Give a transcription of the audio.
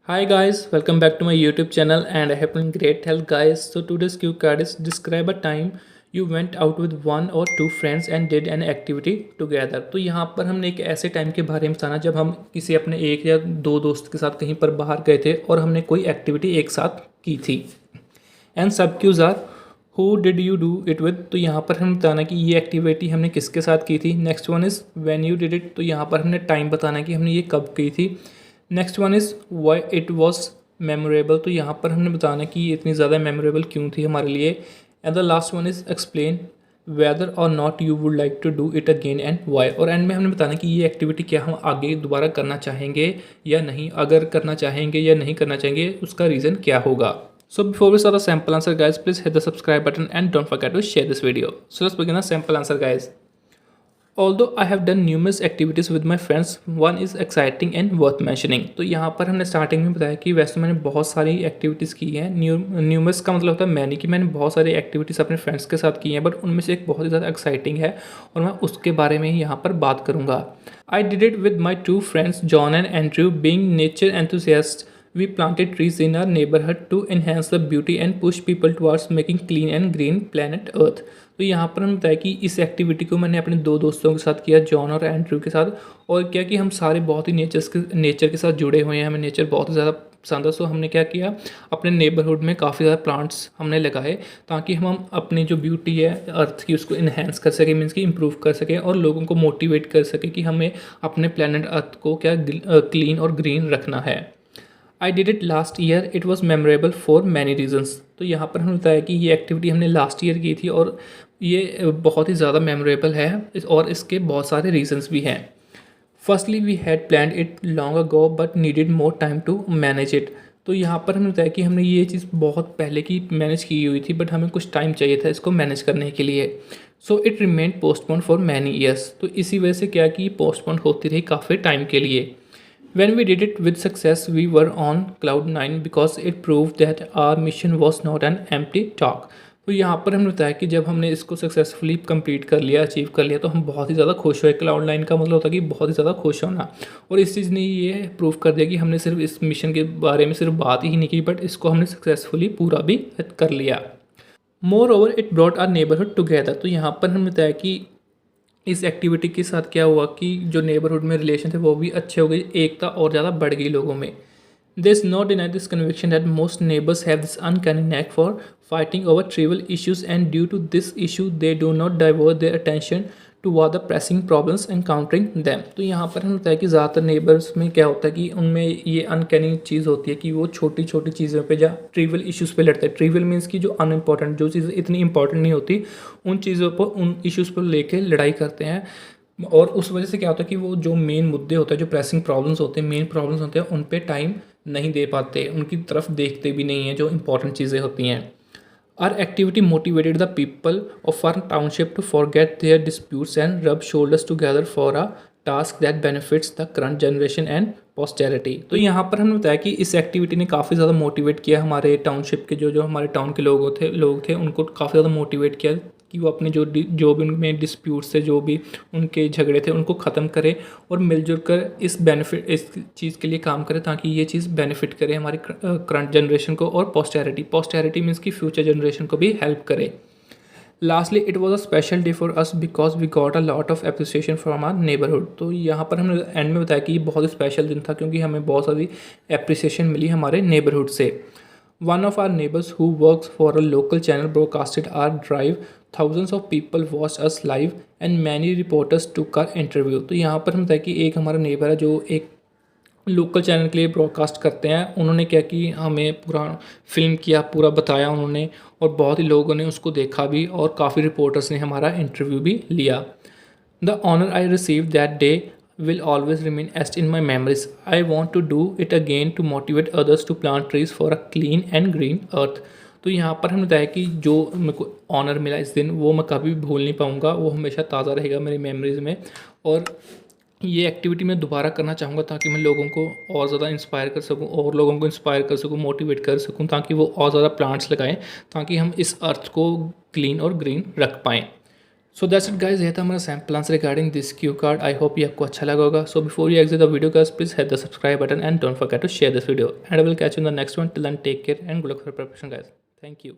Hi guys, welcome back to my YouTube channel and I have been great health guys. So today's cue card is describe a time you went out with one or two friends and did an activity together. तो यहाँ पर हमने एक ऐसे time के बारे में बताना जब हम किसी अपने एक या दो दोस्त के साथ कहीं पर बाहर गए थे और हमने कोई एक्टिविटी एक साथ की थी। एंड सब cues are who did you do it with. तो यहाँ पर हम बताना कि ये एक्टिविटी हमने किसके साथ की थी। Next one is when you did it. तो यहाँ पर हमने टाइम बताना कि हमने ये कब की थी। Next one is why it was memorable. तो यहाँ पर हमने बताना कि ये इतनी ज़्यादा मेमोरेबल क्यों थी हमारे लिए। And the last one is explain whether और not you would like to do it again and why. और एंड में हमने बताना कि ये एक्टिविटी क्या हम आगे दोबारा करना चाहेंगे या नहीं, अगर करना चाहेंगे या नहीं करना चाहेंगे उसका रीज़न क्या होगा। So before we start the sample answer guys, please hit the subscribe button and don't forget to share this video. So let's begin the sample answer guys. Although I have done numerous activities with my friends, one is exciting and worth mentioning. तो यहाँ पर हमने starting में बताया कि वैसे मैंने बहुत सारी एक्टिविटीज़ की हैं। न्यूमरस का मतलब होता है मैंने कि मैंने बहुत सारी एक्टिविटीज़ अपने फ्रेंड्स के साथ की हैं, बट उनमें से एक बहुत ही ज़्यादा एक्साइटिंग है और मैं उसके बारे में ही यहाँ पर बात करूँगा। I did it with my two friends John and Andrew. Being nature enthusiasts, we planted trees in our neighborhood to enhance the beauty and push people towards making clean and green planet Earth. तो यहाँ पर हम बताया कि इस activity को मैंने अपने दो दोस्तों के साथ किया, जॉन और एंड्रू के साथ। और क्या कि हम सारे बहुत ही नेचर के साथ जुड़े हुए हैं, हमें नेचर बहुत ज़्यादा पसंद है। सो हमने क्या किया, अपने नेबरहुड में काफ़ी ज़्यादा प्लांट्स हमने लगाए ताकि हम अपनी जो ब्यूटी है अर्थ की उसको इन्हेंस कर सकें, मीन्स कि इम्प्रूव कर सकें और लोगों को मोटिवेट कर सकें कि हमें अपने प्लानट अर्थ को क्या क्लीन और ग्रीन रखना है। I did it last year, it was memorable for many reasons. तो यहाँ पर हमने बताया कि ये एक्टिविटी हमने लास्ट ईयर की थी और ये बहुत ही ज़्यादा मेमोरेबल है और इसके बहुत सारे रीजन्स भी हैं। Firstly we had plan it long ago but needed more time to manage it. तो यहाँ पर हमने बताया कि हमने ये चीज़ बहुत पहले की मैनेज की हुई थी बट हमें कुछ टाइम चाहिए था इसको मैनेज करने के लिए। So it remained postpone for many years. तो इसी वजह से क्या कि पोस्टपोन होती रही काफ़ी टाइम के लिए। When we did it with success, we were on cloud 9 because it proved that our mission was not an empty talk. तो यहाँ पर हमने बताया कि जब हमने इसको सक्सेसफुली कंप्लीट कर लिया, अचीव कर लिया, तो हम बहुत ही ज़्यादा खुश हुए। क्लाउड 9 का मतलब होता है कि बहुत ही ज़्यादा खुश होना। और इस चीज़ ने ये प्रूव कर दिया कि हमने सिर्फ इस मिशन के बारे में सिर्फ बात ही नहीं की, बट इसको हमने सक्सेसफुली पूरा भी कर लिया। More over it brought are neighbourhood together. तो यहाँ पर हमने बताया कि इस एक्टिविटी के साथ क्या हुआ कि जो नेबरहुड में रिलेशन थे वो भी अच्छे हो गए, एकता और ज़्यादा बढ़ गई लोगों में। There is no denying this conviction that most neighbors have this uncanny knack for fighting over trivial issues, and due to this issue, they do not divert their attention toward the pressing problems encountering them. तो यहाँ पर हम बताया कि ज़्यादातर neighbours में क्या होता है कि उनमें ये अनकैनी चीज़ होती है कि वो छोटी छोटी चीज़ों पे या ट्रिवियल इश्यूज़ पे लड़ते हैं। ट्रिवियल मीन्स की जो अनइम्पॉर्टेंट, जो चीज़ें इतनी इंपॉर्टेंट नहीं होती, उन चीज़ों पर, उन इश्यूज़ पर लेके लड़ाई करते हैं। और उस वजह से क्या होता है कि वो जो मेन मुद्दे होते हैं, जो प्रेसिंग प्रॉब्लम्स होते हैं, मेन प्रॉब्लम्स होते हैं, उन पे टाइम नहीं दे पाते, उनकी तरफ देखते भी नहीं हैं जो इंपॉर्टेंट चीज़ें होती हैं। Our activity motivated the people of our township to forget their disputes and rub shoulders together for a task that benefits the current generation and posterity. तो यहाँ पर हमने बताया कि इस एक्टिविटी ने काफ़ी ज़्यादा मोटिवेट किया हमारे टाउनशिप के जो हमारे टाउन के लोग थे उनको काफ़ी ज़्यादा मोटिवेट किया कि वो अपने जो भी उनमें डिस्प्यूट्स थे, जो भी उनके झगड़े थे, उनको ख़त्म करें और मिलजुल कर इस चीज़ के लिए काम करें ताकि ये चीज़ बेनिफिट करे हमारी करंट जनरेशन को और पोस्टेरिटी मीन्स की फ्यूचर जनरेशन को भी हेल्प करे। Lastly it was a special day for us because we got a lot of appreciation from our neighbourhood. तो यहाँ पर हमने एंड में बताया कि ये बहुत ही स्पेशल दिन था क्योंकि हमें बहुत सारी एप्रिसिएशन मिली हमारे नेबरहुड से। One of our neighbors who works for a local channel broadcasted our drive. Thousands of people watched us live and many reporters took our interview. तो यहाँ पर हम बताया कि एक हमारा नेबर है जो एक लोकल चैनल के लिए ब्रॉडकास्ट करते हैं। उन्होंने क्या कि हमें पूरा फिल्म किया, पूरा बताया उन्होंने, और बहुत ही लोगों ने उसको देखा भी और काफ़ी रिपोर्टर्स ने हमारा इंटरव्यू भी लिया। The honour I receive that day will always remain etched in my memories. I want to do it again to motivate others to plant trees for a clean and green earth. तो यहाँ पर हमने बताया कि जो मेरे को honour मिला इस दिन वो मैं कभी भी भूल नहीं पाऊँगा, वो हमेशा ताज़ा रहेगा मेरी मेमोरीज़ में। और ये एक्टिविटी मैं दोबारा करना चाहूँगा ताकि मैं लोगों को और ज़्यादा इंस्पायर कर सकूँ और लोगों को इंस्पायर कर सकूँ, मोटिवेट कर सकूँ ताकि वो और ज़्यादा प्लांट्स लगाएं ताकि हम इस अर्थ को क्लीन और ग्रीन रख पाएँ। सो दैट्स इट गाइस, ये था हमारा sample answer regarding this cue card. I hope ये आपको अच्छा लगा होगा। So before you exit the video guys, please hit the subscribe button and don't forget to share this video and I will catch you in the next one. Till then take care and good luck for preparation guys. Thank you.